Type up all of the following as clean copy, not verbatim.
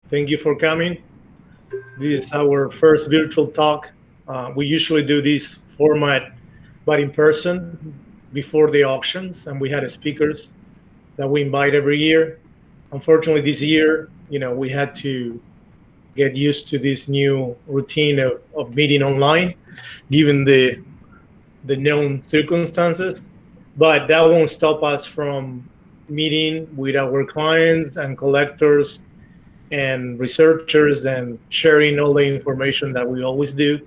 Thank you for coming. This is our first virtual talk. We usually do this format, but in person before the auctions, and we had speakers that we invite every year. Unfortunately, this year, we had to get used to this new routine of meeting online, given the known circumstances. But that won't stop us from meeting with our clients and collectors and researchers and sharing all the information that we always do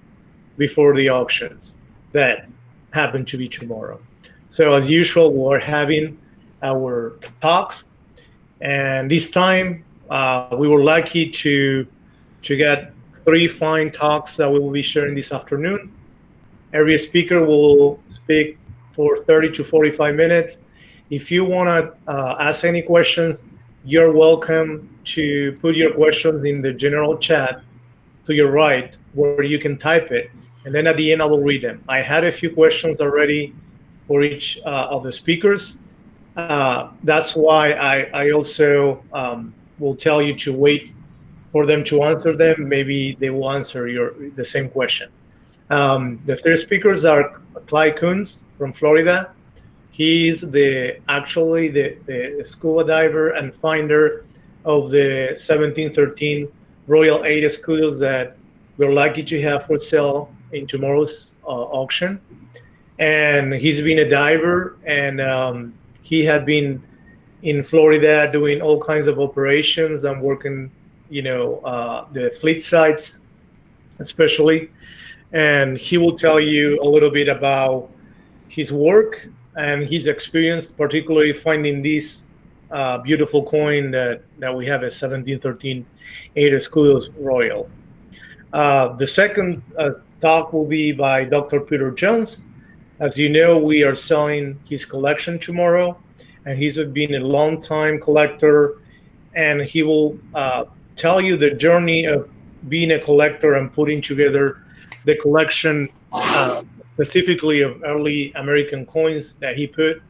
before the auctions that happen to be tomorrow. So as usual, we're having our talks, and this time we were lucky to get three fine talks that we will be sharing this afternoon. Every speaker will speak for 30 to 45 minutes. If you want to ask any questions, you're welcome to put your questions in the general chat to your right where you can type it. And then at the end, I will read them. I had a few questions already for each of the speakers. That's why I also will tell you to wait for them to answer them. Maybe they will answer the same question. The three speakers are Clyde Kuntz from Florida. He's actually the scuba diver and finder of the 1713 Royal 8 Escudos that we're lucky to have for sale in tomorrow's auction. And he's been a diver, and he had been in Florida doing all kinds of operations and working, the fleet sites especially. And he will tell you a little bit about his work and his experience, particularly finding this beautiful coin that we have, a 1713 8 Escudos Royal. The second talk will be by Dr. Peter Jones. As you know, we are selling his collection tomorrow, and he's been a long-time collector, and he will tell you the journey of being a collector and putting together the collection, specifically of early American coins that he put,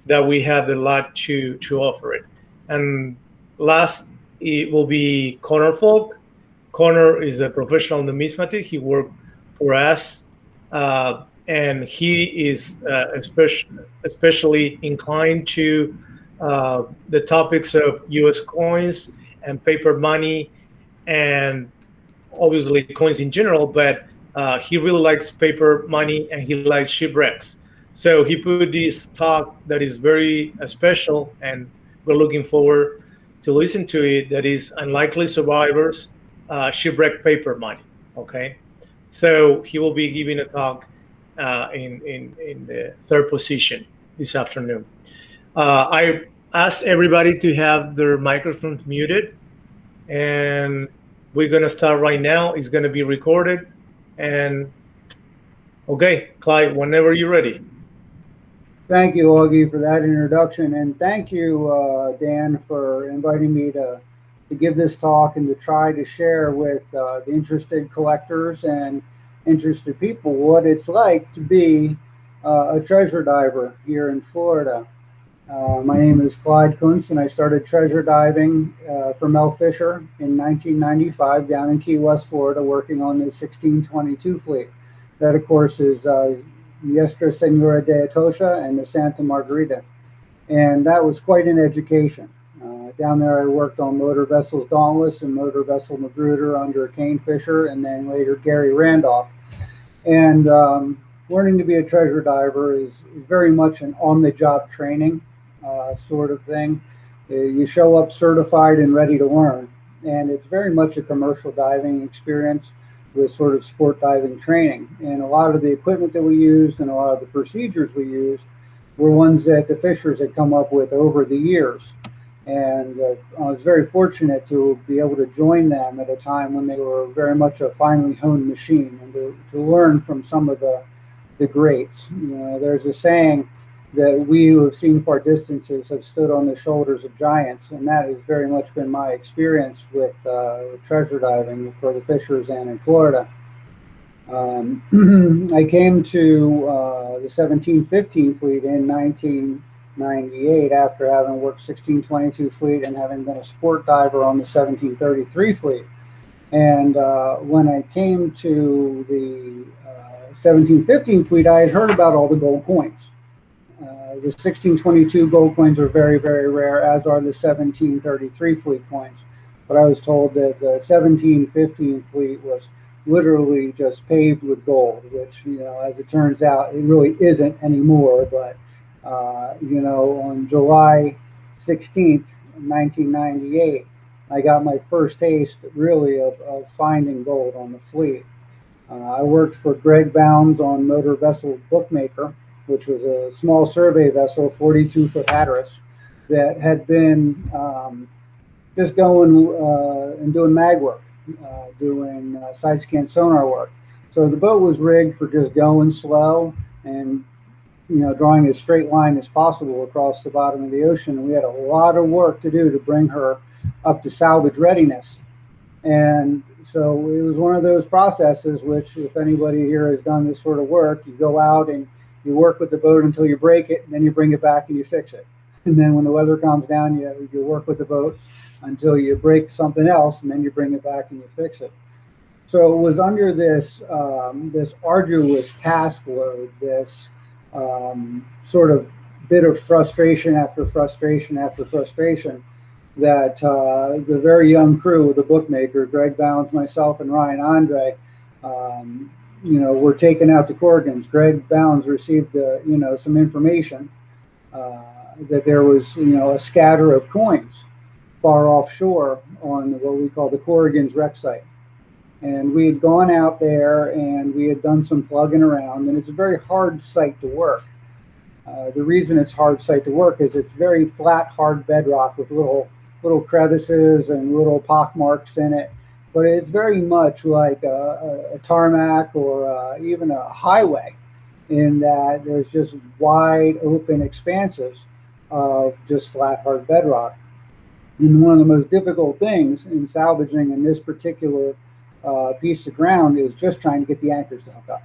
that we have a lot to offer it. And last, it will be Conor Faulk. Conor is a professional numismatist. He worked for us, and he is especially inclined to the topics of U.S. coins and paper money, and obviously coins in general, but he really likes paper money and he likes shipwrecks. So he put this talk that is very special, and we're looking forward to listen to it. That is Unlikely Survivors, Shipwreck Paper Money. Okay, so he will be giving a talk in the third position this afternoon. I asked everybody to have their microphones muted, and we're going to start right now. It's going to be recorded. And okay, Clyde, whenever you're ready. Thank you, Augie, for that introduction. And thank you, Dan, for inviting me to give this talk and to try to share with the interested collectors and interested people what it's like to be a treasure diver here in Florida. My name is Clyde Kuntz, and I started treasure diving for Mel Fisher in 1995 down in Key West, Florida, working on the 1622 fleet. That, of course, is Nuestra Senora de Atocha and the Santa Margarita. And that was quite an education. Down there, I worked on motor vessels Dauntless and motor vessel Magruder under Kane Fisher, and then later Gary Randolph. And learning to be a treasure diver is very much an on-the-job training sort of thing. You show up certified and ready to learn. And it's very much a commercial diving experience with sort of sport diving training. And a lot of the equipment that we used and a lot of the procedures we used were ones that the Fishers had come up with over the years. And I was very fortunate to be able to join them at a time when they were very much a finely honed machine, and to learn from some of the greats. There's a saying that we who have seen far distances have stood on the shoulders of giants, and that has very much been my experience with treasure diving for the Fishers and in Florida. I came to the 1715 fleet in 1998 after having worked 1622 fleet and having been a sport diver on the 1733 fleet. And when I came to the 1715 fleet, I had heard about all the gold coins. The 1622 gold coins are very, very rare, as are the 1733 fleet coins. But I was told that the 1715 fleet was literally just paved with gold, which, you know, as it turns out, it really isn't anymore. But, you know, on July 16th, 1998, I got my first taste, really, of finding gold on the fleet. I worked for Greg Bounds on Motor Vessel Bookmaker, which was a small survey vessel, 42-foot Hatteras, that had been just going and doing mag work, doing side scan sonar work. So the boat was rigged for just going slow and, you know, drawing as straight line as possible across the bottom of the ocean. And we had a lot of work to do to bring her up to salvage readiness. And so it was one of those processes which, if anybody here has done this sort of work, you go out and you work with the boat until you break it, and then you bring it back and you fix it. And then when the weather calms down, you work with the boat until you break something else, and then you bring it back and you fix it. So it was under this this arduous task load, this sort of bit of frustration after frustration after frustration, that the very young crew, the bookmaker, Greg Bounds, myself, and Ryan Andre, you know, were taken out to Corrigan's. Greg Bounds received, you know, some information that there was, you know, a scatter of coins far offshore on what we call the Corrigan's wreck site. And we had gone out there and we had done some plugging around, and it's a very hard site to work. The reason it's hard site to work is it's very flat, hard bedrock with little crevices and little pock marks in it. But it's very much like a tarmac or even a highway, in that there's just wide open expanses of just flat, hard bedrock. And one of the most difficult things in salvaging in this particular piece of ground is just trying to get the anchors to hook up.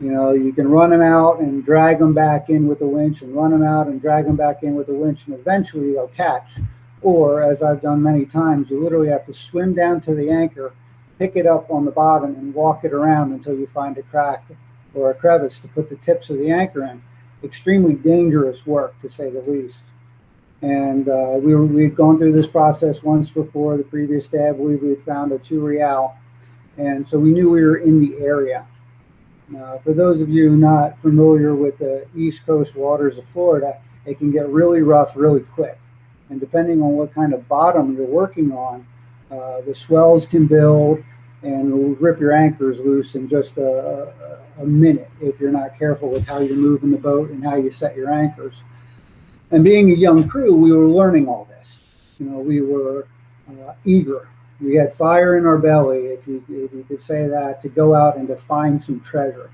You know, you can run them out and drag them back in with the winch, and run them out and drag them back in with the winch, and eventually they'll catch. Or, as I've done many times, you literally have to swim down to the anchor, pick it up on the bottom, and walk it around until you find a crack or a crevice to put the tips of the anchor in. Extremely dangerous work, to say the least. And we'd gone through this process once before. The previous day, I believe we had found a 2 real. And so we knew we were in the area. For those of you not familiar with the East Coast waters of Florida, it can get really rough really quick. And depending on what kind of bottom you're working on, the swells can build and will rip your anchors loose in just a minute if you're not careful with how you're moving the boat and how you set your anchors. And being a young crew, we were learning all this. You know, we were eager. We had fire in our belly, if you could say that, to go out and to find some treasure.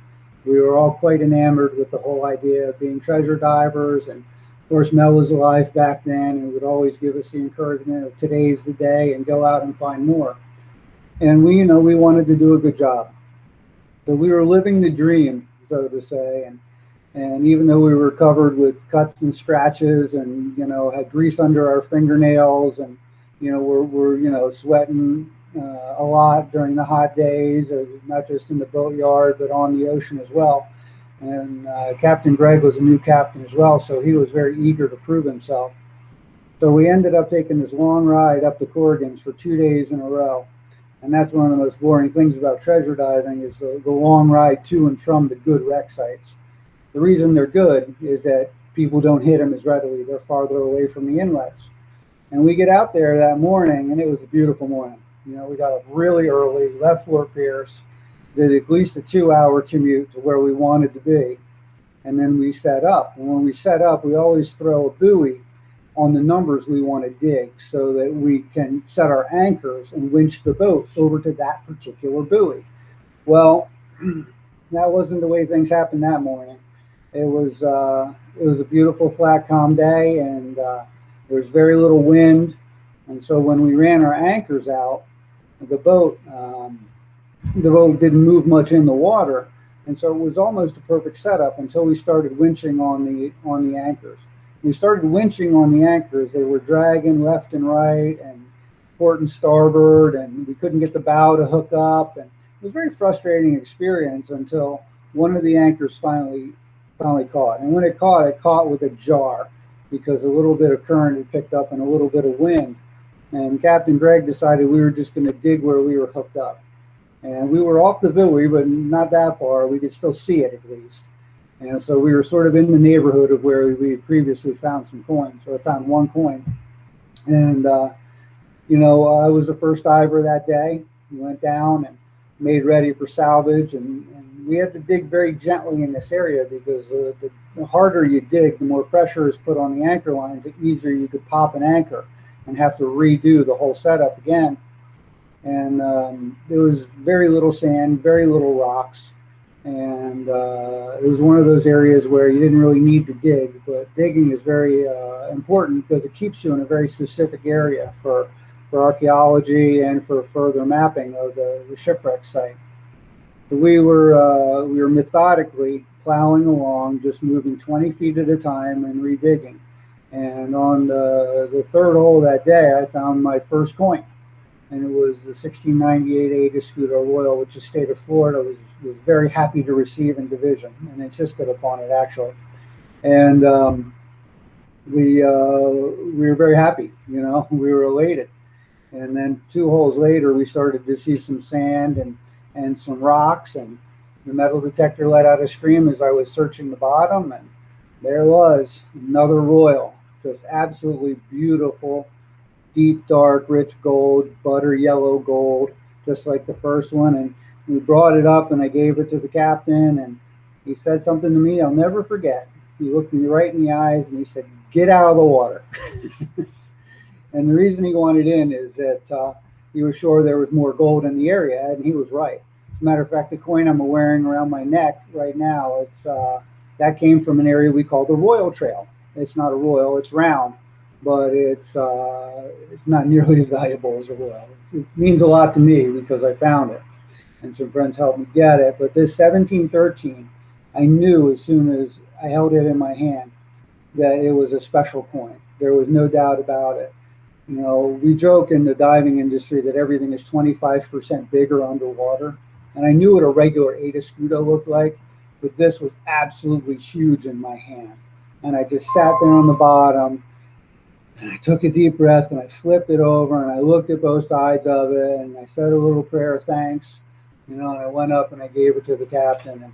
We were all quite enamored with the whole idea of being treasure divers. And of course, Mel was alive back then and would always give us the encouragement of today's the day and go out and find more. And we, you know, we wanted to do a good job. So we were living the dream, so to say. And even though we were covered with cuts and scratches and, you know, had grease under our fingernails and, you know, we're you know, sweating a lot during the hot days, not just in the boatyard, but on the ocean as well. And Captain Greg was a new captain as well, so he was very eager to prove himself. So we ended up taking this long ride up to Corrigan's for 2 days in a row. And that's one of the most boring things about treasure diving, is the long ride to and from the good wreck sites. The reason they're good is that people don't hit them as readily. They're farther away from the inlets. And we get out there that morning, and it was a beautiful morning. You know, we got up really early, left Fort Pierce, did at least a 2-hour commute to where we wanted to be. And then we set up. And when we set up, we always throw a buoy on the numbers we want to dig so that we can set our anchors and winch the boat over to that particular buoy. Well, that wasn't the way things happened that morning. It was a beautiful, flat, calm day, and there was very little wind. And so when we ran our anchors out, the boat didn't move much in the water, and so it was almost a perfect setup until we started winching on the anchors. We started winching on the anchors. They were dragging left and right and port and starboard, and we couldn't get the bow to hook up. And it was a very frustrating experience until one of the anchors finally caught. And when it caught with a jar because a little bit of current had picked up and a little bit of wind. And Captain Greg decided we were just going to dig where we were hooked up. And we were off the buoy, but not that far. We could still see it at least. And so we were sort of in the neighborhood of where we had previously found some coins, or I found one coin. And, I was the first diver that day. We went down and made ready for salvage. And we had to dig very gently in this area because the harder you dig, the more pressure is put on the anchor lines, the easier you could pop an anchor and have to redo the whole setup again. And there was very little sand, very little rocks. And it was one of those areas where you didn't really need to dig, but digging is very important because it keeps you in a very specific area for archaeology and for further mapping of the shipwreck site. We were methodically plowing along, just moving 20 feet at a time and redigging. And on the third hole that day, I found my first coin. And it was the 1698 Escudo Royal, which the state of Florida was very happy to receive in division and insisted upon it, actually. And we were very happy, we were elated. And then 2 holes later, we started to see some sand and some rocks, and the metal detector let out a scream as I was searching the bottom, and there was another royal, just absolutely beautiful, deep, dark, rich gold, butter yellow gold, just like the first one. And we brought it up, and I gave it to the captain, and he said something to me I'll never forget. He looked me right in the eyes, and he said, "Get out of the water." And the reason he wanted in is that he was sure there was more gold in the area, and he was right. As a matter of fact, the coin I'm wearing around my neck right now, that came from an area we call the Royal Trail. It's not a royal, it's round, but it's not nearly as valuable as a royal. It means a lot to me because I found it, and some friends helped me get it. But this 1713, I knew as soon as I held it in my hand that it was a special coin. There was no doubt about it. We joke in the diving industry that everything is 25% bigger underwater. And I knew what a regular 8 Escudo looked like, but this was absolutely huge in my hand. And I just sat there on the bottom, and I took a deep breath, and I flipped it over, and I looked at both sides of it, and I said a little prayer of thanks, and I went up and I gave it to the captain.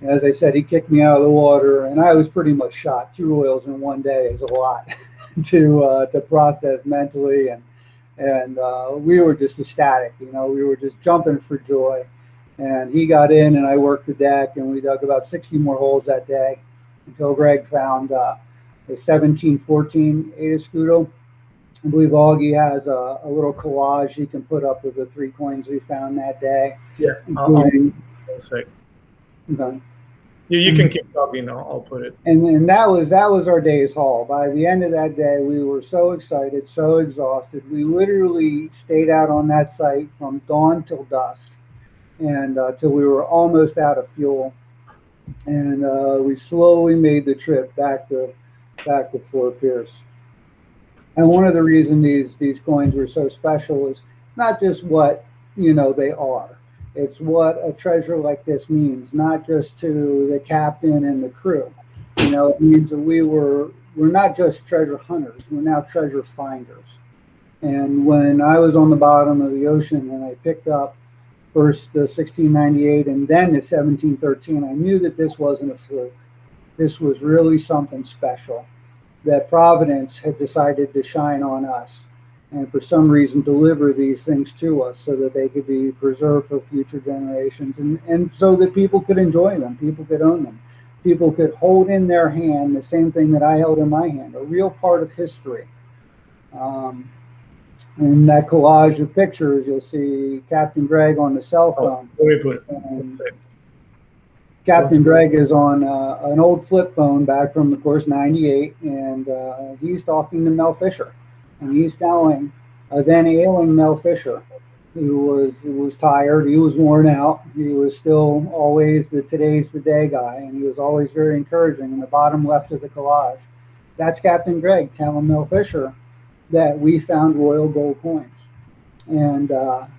And as I said, he kicked me out of the water, and I was pretty much shot. 2 royals in one day is a lot to process mentally, and we were just ecstatic. We were just jumping for joy. And he got in, and I worked the deck, and we dug about 60 more holes that day until Greg found the 1714 8 Escudo. I believe Augie has a little collage he can put up with the 3 coins we found that day. Yeah, I'll say. Okay. You can keep talking. I'll put it. And that was our day's haul. By the end of that day, we were so excited, so exhausted. We literally stayed out on that site from dawn till dusk, and till we were almost out of fuel. And we slowly made the trip back to Fort Pierce. And one of the reasons these coins were so special is not just what they are. It's what a treasure like this means, not just to the captain and the crew. It means that we're not just treasure hunters, we're now treasure finders. And when I was on the bottom of the ocean and I picked up first the 1698 and then the 1713, I knew that this wasn't a fluke. This was really something special, that Providence had decided to shine on us and for some reason deliver these things to us so that they could be preserved for future generations, and so that people could enjoy them, people could own them, people could hold in their hand the same thing that I held in my hand, a real part of history. In that collage of pictures, you'll see Captain Greg on the cell phone. Captain Greg is on an old flip phone back from, of course, 98, and he's talking to Mel Fisher. And he's telling a then ailing Mel Fisher, who was tired, he was worn out, he was still always the today's the day guy, and he was always very encouraging in the bottom left of the collage. that's Captain Greg telling Mel Fisher that we found royal gold coins. And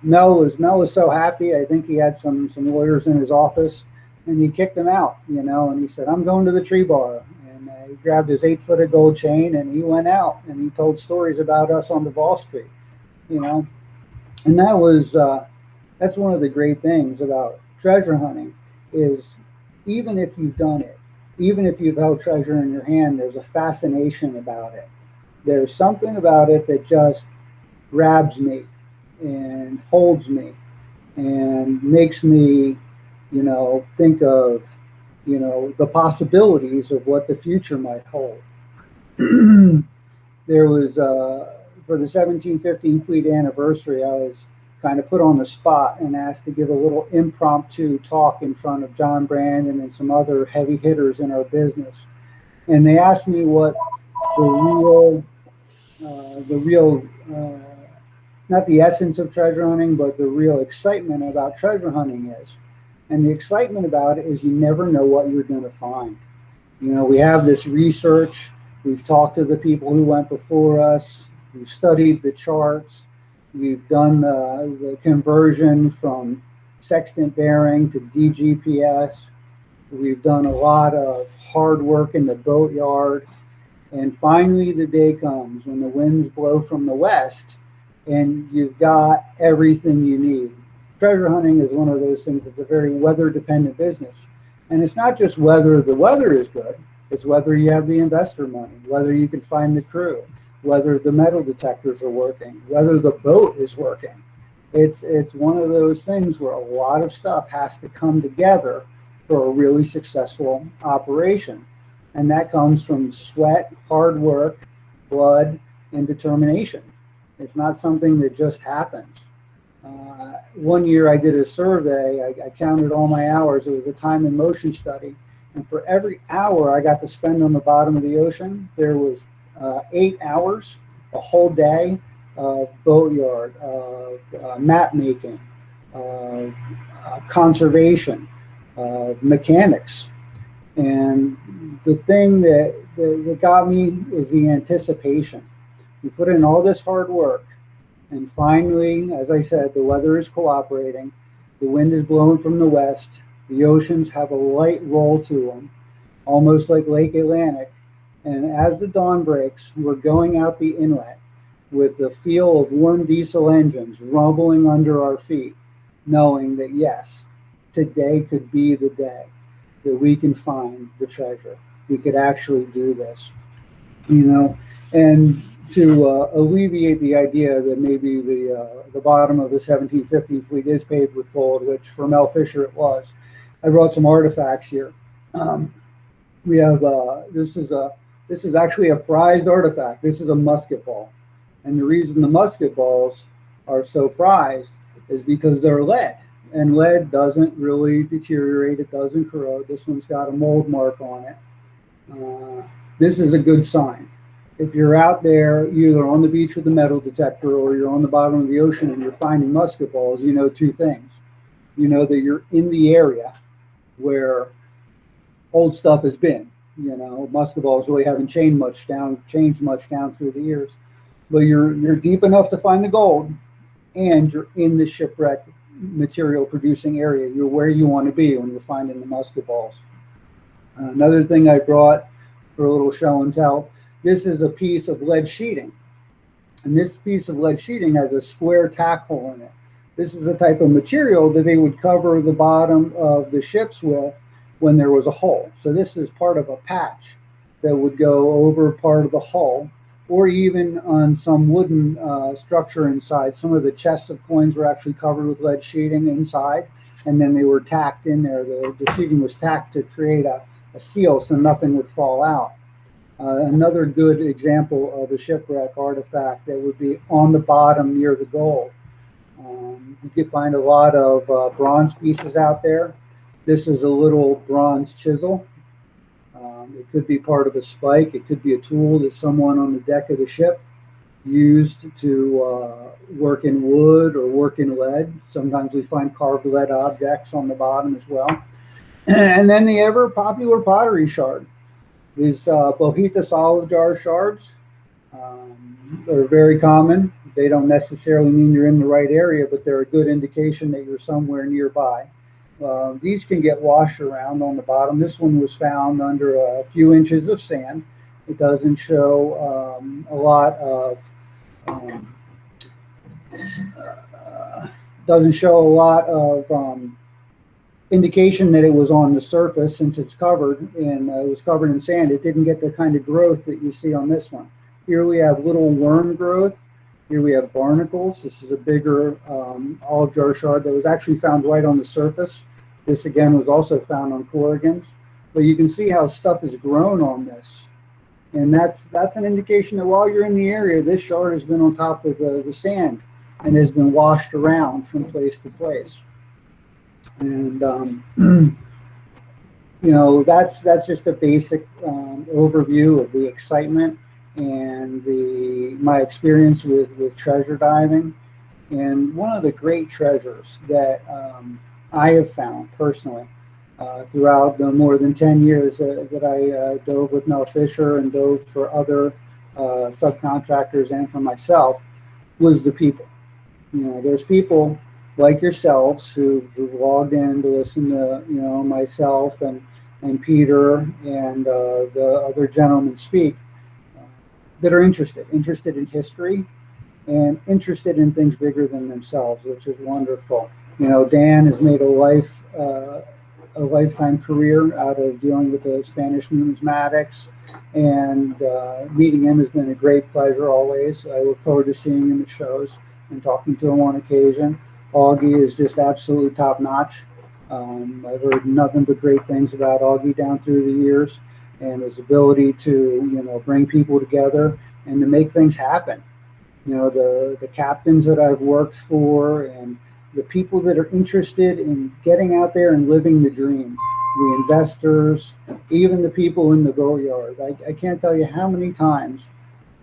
Mel was so happy. I think he had some lawyers in his office, and he kicked them out, and he said, "I'm going to the tree bar." And he grabbed his 8 foot of gold chain, and he went out, and he told stories about us on the Wall Street, And that's one of the great things about treasure hunting is even if you've done it, even if you've held treasure in your hand, there's a fascination about it. There's something about it that just grabs me and holds me and makes me, think of, the possibilities of what the future might hold. There was, for the 1715 fleet anniversary, I was kind of put on the spot and asked to give a little impromptu talk in front of John Brandon and some other heavy hitters in our business. And they asked me what the real, not the essence of treasure hunting, but the real excitement about treasure hunting is. And the excitement about it is you never know what you're going to find. We have this research. We've talked to the people who went before us. We've studied the charts. We've done the conversion from sextant bearing to DGPS. We've done a lot of hard work in the boatyard. And finally, the day comes when the winds blow from the west and you've got everything you need. Treasure hunting is one of those things that's a very weather-dependent business. And it's not just whether the weather is good, it's whether you have the investor money, whether you can find the crew, whether the metal detectors are working, whether the boat is working. It's one of those things where a lot of stuff has to come together for a really successful operation. And that comes from sweat, hard work, blood, and determination. It's not something that just happens. One year I did a survey. I counted all my hours. It was a time and motion study. And for every hour I got to spend on the bottom of the ocean, there was 8 hours, a whole day of boatyard, of map making, of conservation, of mechanics. And the thing that got me is the anticipation. You put in all this hard work, and finally, as I said, the weather is cooperating, the wind is blowing from the west, the oceans have a light roll to them, almost like Lake Atlantic. And as the dawn breaks, we're going out the inlet with the feel of warm diesel engines rumbling under our feet, knowing that yes, today could be the day that we can find the treasure. We could actually do this, and to alleviate the idea that maybe the bottom of the 1750 fleet is paved with gold, which for Mel Fisher it was. I brought some artifacts here. We have this is actually a prized artifact. This is a musket ball, and the reason the musket balls are so prized is because they're lead, and lead doesn't really deteriorate. It doesn't corrode. This one's got a mold mark on it. This is a good sign. If you're out there either on the beach with a metal detector or you're on the bottom of the ocean and you're finding musket balls, you know two things. You know that you're in the area where old stuff has been. Musket balls really haven't changed much down through the years. But you're deep enough to find the gold, and you're in the shipwreck material producing area. You're where you want to be when you're finding the musket balls. Another thing I brought for a little show and tell. This is a piece of lead sheeting, and this piece of lead sheeting has a square tack hole in it. This is the type of material that they would cover the bottom of the ships with when there was a hole. So this is part of a patch that would go over part of the hull, or even on some wooden structure inside. Some of the chests of coins were actually covered with lead sheeting inside, and then they were tacked in there. The sheeting was tacked to create a seal so nothing would fall out. Another good example of a shipwreck artifact that would be on the bottom near the gold. You could find a lot of bronze pieces out there. This is a little bronze chisel. It could be part of a spike. It could be a tool that someone on the deck of the ship used to work in wood or work in lead. Sometimes we find carved lead objects on the bottom as well. And then the ever popular pottery shard. These Bohitas olive jar shards are very common. They don't necessarily mean you're in the right area, but they're a good indication that you're somewhere nearby. These can get washed around on the bottom. This one was found under a few inches of sand. It doesn't show a lot of indication that it was on the surface, since it's covered and it was covered in sand. It didn't get the kind of growth that you see on this one. Here we have little worm growth. Here we have barnacles. This is a bigger olive jar shard that was actually found right on the surface. This again was also found on corrigans. But you can see how stuff has grown on this. And that's an indication that while you're in the area, this shard has been on top of the sand and has been washed around from place to place. And you know, that's just a basic overview of the excitement and my experience with treasure diving. And one of the great treasures that I have found personally throughout the more than 10 years that I dove with Mel Fisher and dove for other subcontractors and for myself was the people. You know, there's people like yourselves who've logged in to listen to, you know, myself and Peter and the other gentlemen speak that are interested in history and interested in things bigger than themselves, which is wonderful. You know, Dan has made a lifetime career out of dealing with the Spanish numismatics, and meeting him has been a great pleasure always. I look forward to seeing him at shows and talking to him on occasion. Augie is just absolutely top notch. I've heard nothing but great things about Augie down through the years, and his ability to, you know, bring people together and to make things happen. You know, the captains that I've worked for and the people that are interested in getting out there and living the dream, the investors, even the people in the boatyard. I can't tell you how many times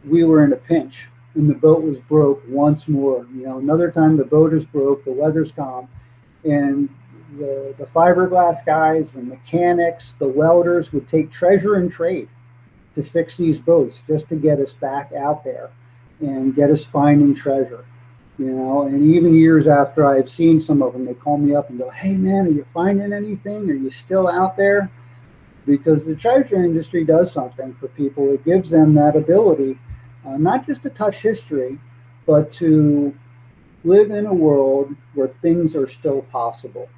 we were in a pinch and the boat was broke once more. You know, another time the boat is broke, the weather's calm, and the fiberglass guys, the mechanics, the welders would take treasure and trade to fix these boats just to get us back out there and get us finding treasure. You know, and even years after I've seen some of them, they call me up and go, "Hey man, are you finding anything? Are you still out there?" Because the treasure industry does something for people. It gives them that ability, not just to touch history, but to live in a world where things are still possible.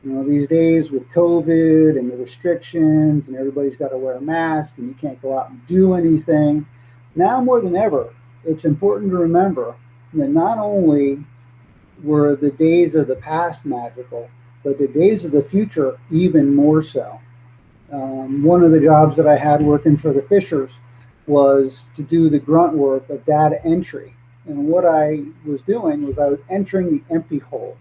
You know, these days with COVID and the restrictions and everybody's got to wear a mask and you can't go out and do anything, now more than ever, it's important to remember that not only were the days of the past magical, but the days of the future even more so. One of the jobs that I had working for the Fishers was to do the grunt work of data entry. And what I was doing was I was entering the empty holes.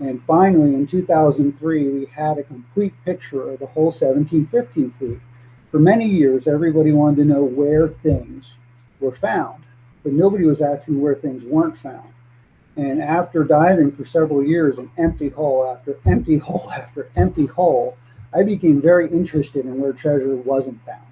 And finally, in 2003, we had a complete picture of the whole 1715 fleet. For many years, everybody wanted to know where things were found, but nobody was asking where things weren't found. And after diving for several years in empty hole after empty hole after empty hole, I became very interested in where treasure wasn't found.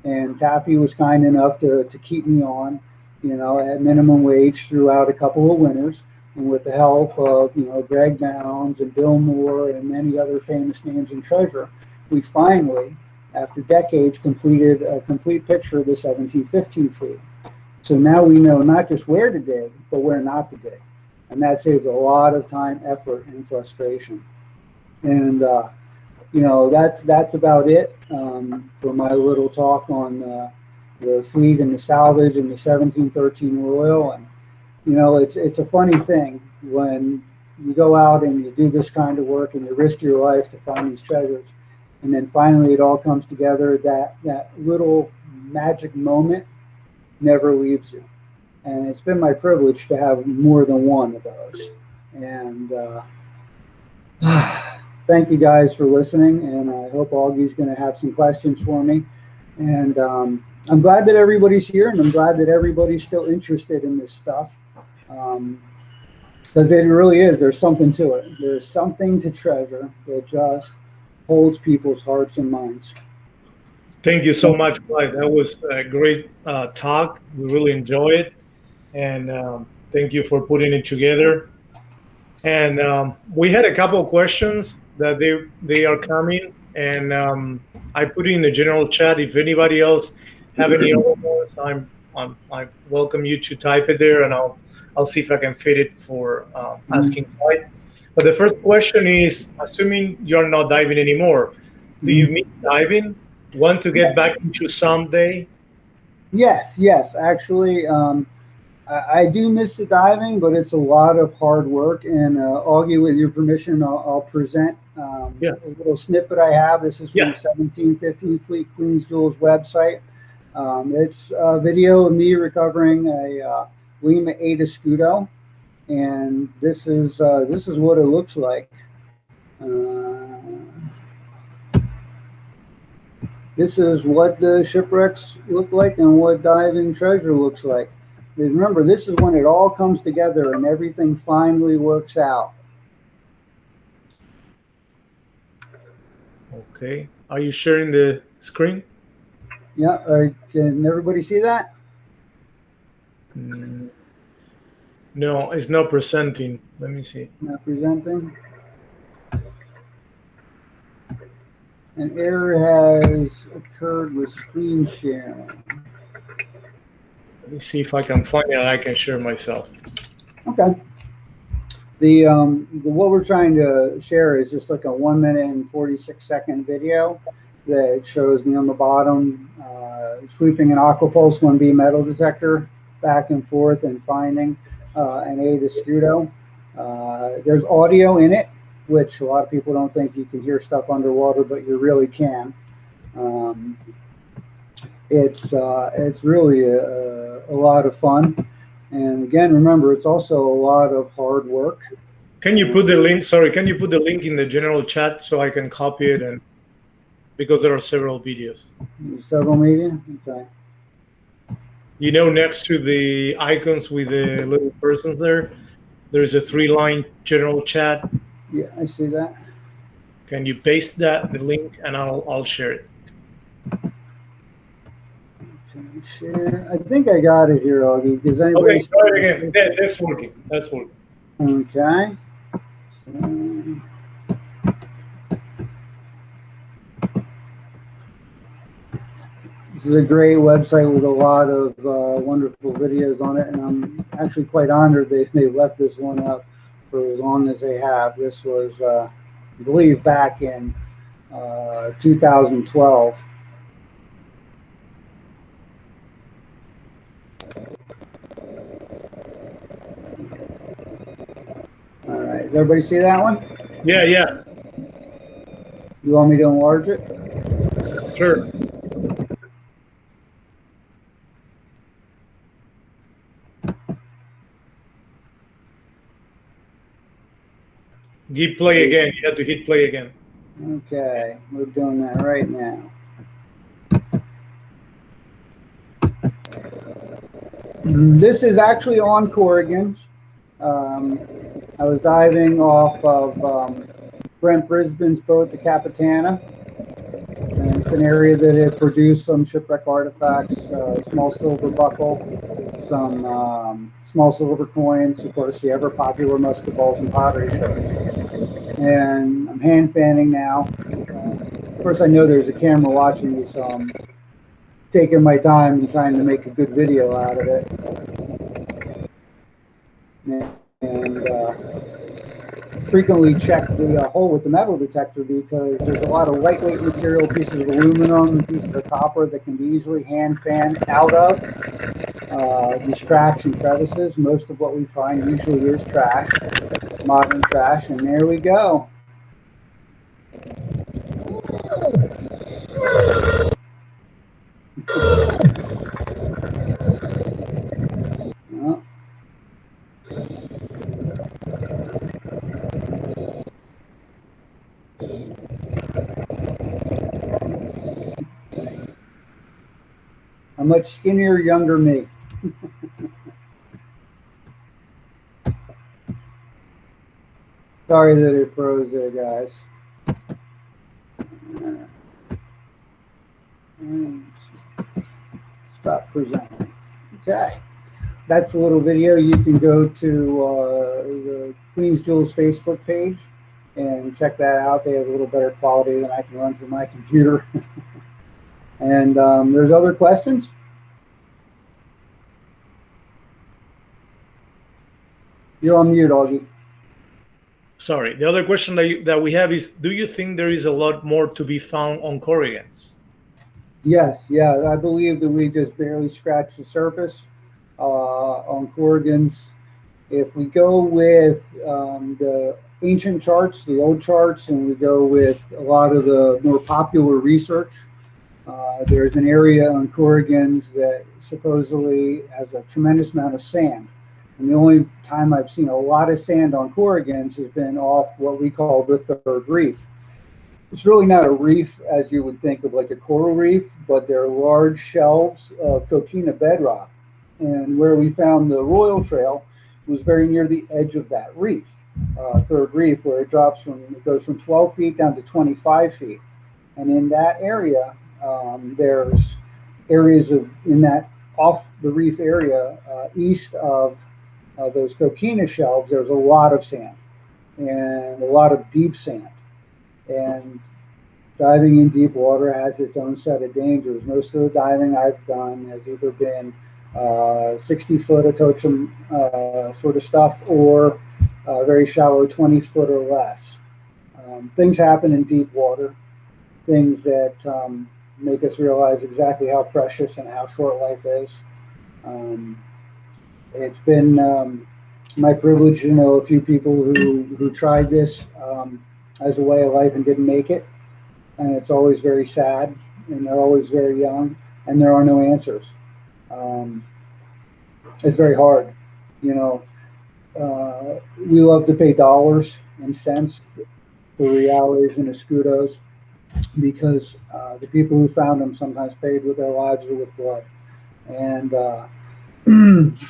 And Taffy was kind enough to keep me on, you know, at minimum wage throughout a couple of winters. And with the help of, you know, Greg Bounds and Bill Moore and many other famous names in treasure, we finally, after decades, completed a complete picture of the 1715 fleet. So now we know not just where to dig, but where not to dig. And that saves a lot of time, effort, and frustration. And, you know, that's about it for my little talk on the fleet and the salvage and the 1713 Royal. And, you know, it's a funny thing when you go out and you do this kind of work and you risk your life to find these treasures. And then finally it all comes together. That little magic moment never leaves you. And it's been my privilege to have more than one of those. And thank you guys for listening. And I hope Augie's going to have some questions for me. And I'm glad that everybody's here, and I'm glad that everybody's still interested in this stuff. Because it really is, there's something to it. There's something to treasure that just holds people's hearts and minds. Thank you so much, Clyde. That was a great talk. We really enjoyed it, and thank you for putting it together. And we had a couple of questions that they are coming, and I put it in the general chat. If anybody else have any other ones, I welcome you to type it there, and I'll see if I can fit it for asking Clyde. But the first question is, assuming you're not diving anymore, do you miss diving? Want to get back into someday? Yes. Actually, I do miss the diving, but it's a lot of hard work. And Augie, with your permission, I'll present Yeah. a little snippet I have. This is from Yeah. the 1715 Fleet Queens Jewels website. It's a video of me recovering a Lima Ada Scudo, and this is what it looks like. This is what the shipwrecks look like and what diving treasure looks like. Remember, this is when it all comes together and everything finally works out. Okay. Are you sharing the screen? Yeah. Can everybody see that? No, it's not presenting. Let me see. Not presenting. An error has occurred with screen sharing. Let me see if I can find it. I can share myself. Okay. The what we're trying to share is just like a 1 minute and 46-second video that shows me on the bottom sweeping an Aquapulse 1B metal detector back and forth and finding an Ada Scudo. There's audio in it, which a lot of people don't think you can hear stuff underwater, but you really can. It's really a lot of fun. And again, remember, it's also a lot of hard work. Can you put the link? Sorry, can you put the link in the general chat so I can copy it? And because there are several videos. Several media? Okay. You know, next to the icons with the little persons there, there's a 3-line general chat. Yeah, I see that. Can you paste the link, and I'll share it. Share. I think I got it here, Augie. Does anybody? Okay, try it again. That's working. That's working. Okay. This is a great website with a lot of wonderful videos on it, and I'm actually quite honored they left this one up for as long as they have. This was, I believe, back in 2012. All right, does everybody see that one? Yeah. You want me to enlarge it? Sure. Hit play again. You have to hit play again. Okay, we're doing that right now. This is actually on Corrigan's. I was diving off of Brent Brisbane's boat, the Capitana. And it's an area that had produced some shipwreck artifacts, small silver buckle, some small silver coins, of course, the ever popular musket balls and pottery shard. And I'm hand fanning now. Of course, I know there's a camera watching me, so I'm taking my time and trying to make a good video out of it. And frequently check the hole with the metal detector because there's a lot of lightweight material, pieces of aluminum, pieces of copper that can be easily hand fanned out of these cracks and crevices. Most of what we find usually is trash, modern trash, and there we go. Well, a much skinnier, younger me. Sorry that it froze there, guys. Stop presenting. Okay. That's a little video. You can go to the Queen's Jewels Facebook page and check that out. They have a little better quality than I can run through my computer. And there's other questions? You're on mute, Augie. Sorry. The other question that we have is, do you think there is a lot more to be found on corrigans? Yes, yeah. I believe that we just barely scratched the surface on corrigans. If we go with the ancient charts, the old charts, and we go with a lot of the more popular research, there's an area on corrigans that supposedly has a tremendous amount of sand. And the only time I've seen a lot of sand on corrigans has been off what we call the third reef. It's really not a reef as you would think of like a coral reef, but they're large shelves of coquina bedrock. And where we found the Royal Trail was very near the edge of that reef, third reef, where it goes from 12 feet down to 25 feet. And in that area, there's areas in that off the reef area east of those coquina shelves. There's a lot of sand and a lot of deep sand. And diving in deep water has its own set of dangers. Most of the diving I've done has either been 60-foot atochum sort of stuff, or very shallow 20-foot or less. Things happen in deep water, things that make us realize exactly how precious and how short life is. It's been my privilege to know a few people who tried this as a way of life and didn't make it. And it's always very sad, and they're always very young, and there are no answers. It's very hard. You know, we love to pay dollars and cents for realities and escudos because the people who found them sometimes paid with their lives or with blood. And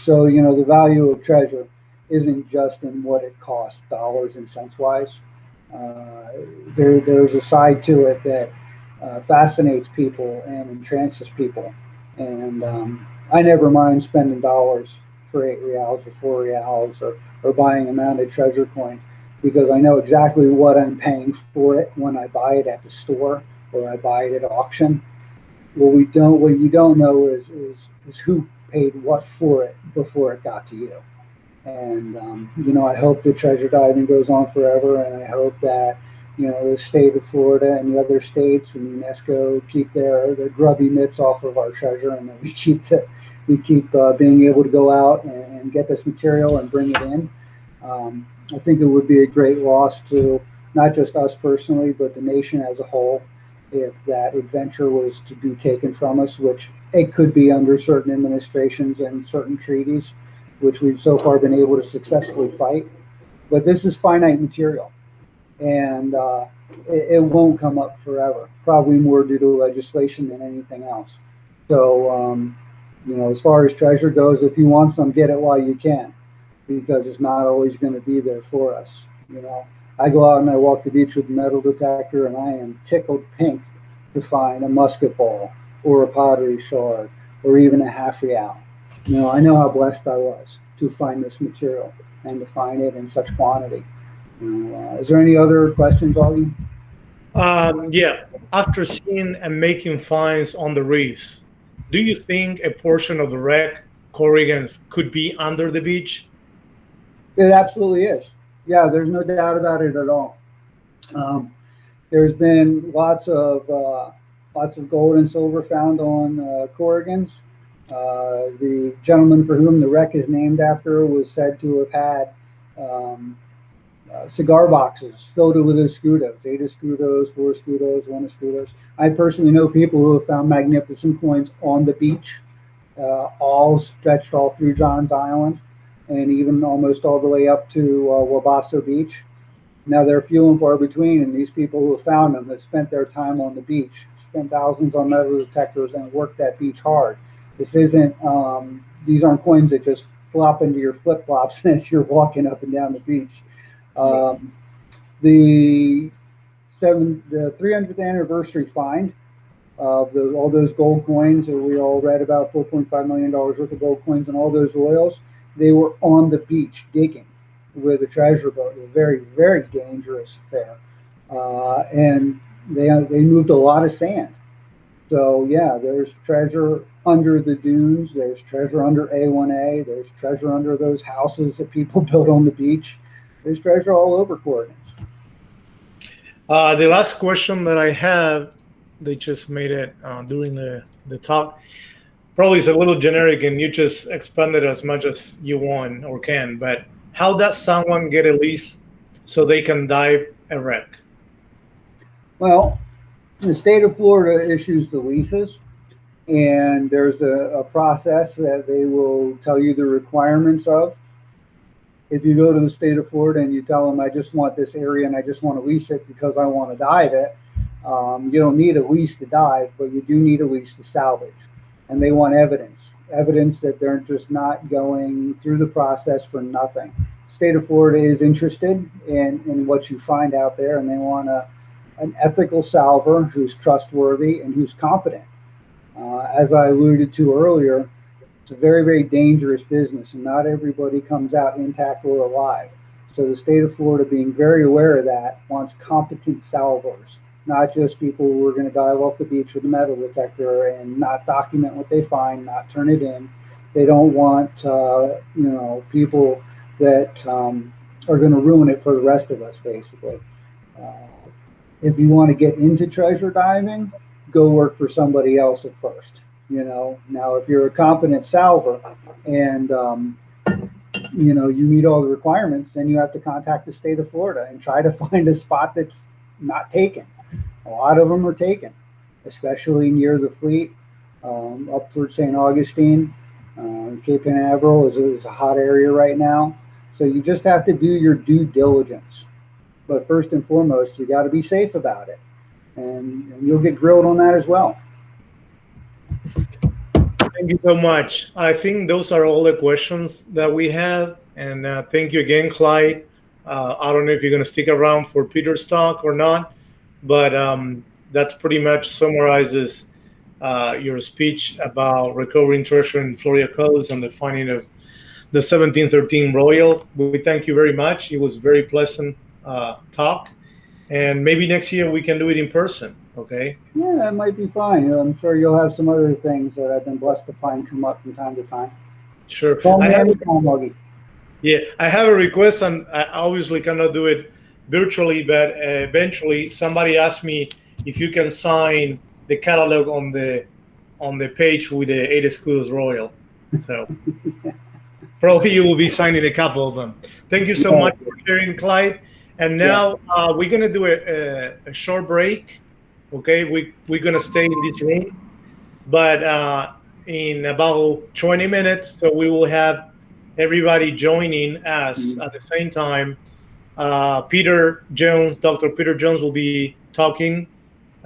so, you know, the value of treasure isn't just in what it costs, dollars and cents wise. There's a side to it that fascinates people and entrances people. And I never mind spending dollars for 8 reals or 4 reals or buying a mounted treasure coin, because I know exactly what I'm paying for it when I buy it at the store or I buy it at auction. What you don't know is who paid what for it before it got to you. And you know, I hope that treasure diving goes on forever, and I hope that, you know, the state of Florida and the other states and UNESCO keep their grubby mitts off of our treasure, and that we keep being able to go out and get this material and bring it in. I think it would be a great loss to not just us personally, but the nation as a whole, if that adventure was to be taken from us, which it could be under certain administrations and certain treaties, which we've so far been able to successfully fight. But this is finite material, and it won't come up forever, probably more due to legislation than anything else. So, you know, as far as treasure goes, if you want some, get it while you can, because it's not always going to be there for us. You know, I go out and I walk the beach with a metal detector, and I am tickled pink to find a musket ball or a pottery shard or even a half real. You know, I know how blessed I was to find this material and to find it in such quantity. You know, is there any other questions, Augie? Yeah. After seeing and making finds on the reefs, do you think a portion of the wreck corrigans could be under the beach? It absolutely is. Yeah, there's no doubt about it at all. There's been lots of gold and silver found on corrigans. The gentleman for whom the wreck is named after was said to have had cigar boxes filled with escudos, 8 escudos, 4 escudos, 1 escudos. I personally know people who have found magnificent coins on the beach, all stretched all through Johns Island, and even almost all the way up to Wabasso Beach. Now, they're few and far between, and these people who have found them have spent their time on the beach, spent thousands on metal detectors, and worked that beach hard. This isn't, these aren't coins that just flop into your flip-flops as you're walking up and down the beach. The 300th anniversary find of all those gold coins that we all read about, $4.5 million worth of gold coins and all those royals. They were on the beach digging with a treasure boat. It was a very, very dangerous affair. And they moved a lot of sand. So yeah, there's treasure under the dunes. There's treasure under A1A. There's treasure under those houses that people built on the beach. There's treasure all over Coordinates. The last question that I have, they just made it during the talk. Probably is a little generic, and you just expand it as much as you want or can. But how does someone get a lease so they can dive a wreck? Well, the state of Florida issues the leases, and there's a process that they will tell you the requirements of. If you go to the state of Florida and you tell them, I just want this area and I just want to lease it because I want to dive it, you don't need a lease to dive, but you do need a lease to salvage. And they want evidence that they're just not going through the process for nothing. State of Florida is interested in what you find out there, and they want an ethical salver who's trustworthy and who's competent. As I alluded to earlier, it's a very, very dangerous business, and not everybody comes out intact or alive. So the state of Florida, being very aware of that, wants competent salvers, not just people who are going to dive off the beach with a metal detector and not document what they find, not turn it in. They don't want people that are going to ruin it for the rest of us, basically. If you want to get into treasure diving, go work for somebody else at first. Now if you're a competent salver and you meet all the requirements, then you have to contact the state of Florida and try to find a spot that's not taken. A lot of them are taken, especially near the fleet, up towards St. Augustine. Cape Canaveral is a hot area right now. So you just have to do your due diligence. But first and foremost, you got to be safe about it. And you'll get grilled on that as well. Thank you so much. I think those are all the questions that we have. And thank you again, Clyde. I don't know if you're going to stick around for Peter's talk or not, but that's pretty much summarizes your speech about recovering treasure in Florida coast and the finding of the 1713 Royal. We thank you very much. It was very pleasant talk. And maybe next year we can do it in person, okay? Yeah, that might be fine. I'm sure you'll have some other things that I've been blessed to find come up from time to time. Sure. I have a request, and I obviously cannot do it virtually, but eventually somebody asked me if you can sign the catalog on the page with the 8 Escudos Royal. So probably you will be signing a couple of them. Thank you so much for sharing, Clyde. And now we're going to do a short break. Okay, we're going to stay in this room, but in about 20 minutes, so we will have everybody joining us at the same time. Peter Jones, Dr. Peter Jones will be talking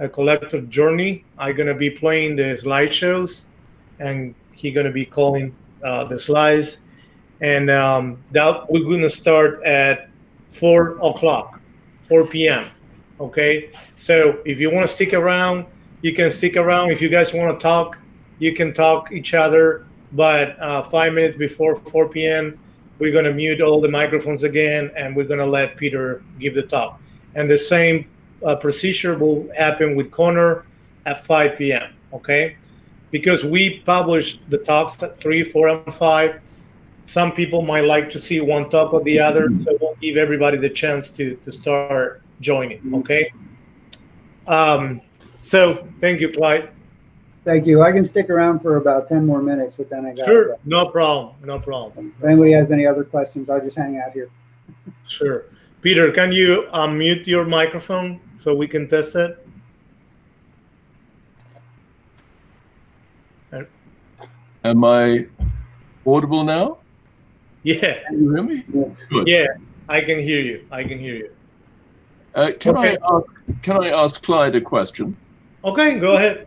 a collector journey. I'm going to be playing the slideshows, and he's going to be calling the slides. And that we're going to start at 4 p.m. Okay, so if you want to stick around, you can stick around. If you guys want to talk, you can talk each other. But 5 minutes before 4 p.m., we're going to mute all the microphones again, and we're going to let Peter give the talk. And the same procedure will happen with Conor at 5 p.m., okay? Because we publish the talks at 3, 4, and 5. Some people might like to see one talk or the other, so we'll give everybody the chance to start joining, okay? So thank you, Clyde. Thank you. I can stick around for about 10 more minutes, but then I got Sure, no problem. If anybody has any other questions, I'll just hang out here. Sure. Peter, can you mute your microphone so we can test it? Am I audible now? Yeah. Can you hear me? Good. Yeah, I can hear you. Can I ask Clyde a question? Okay, go ahead.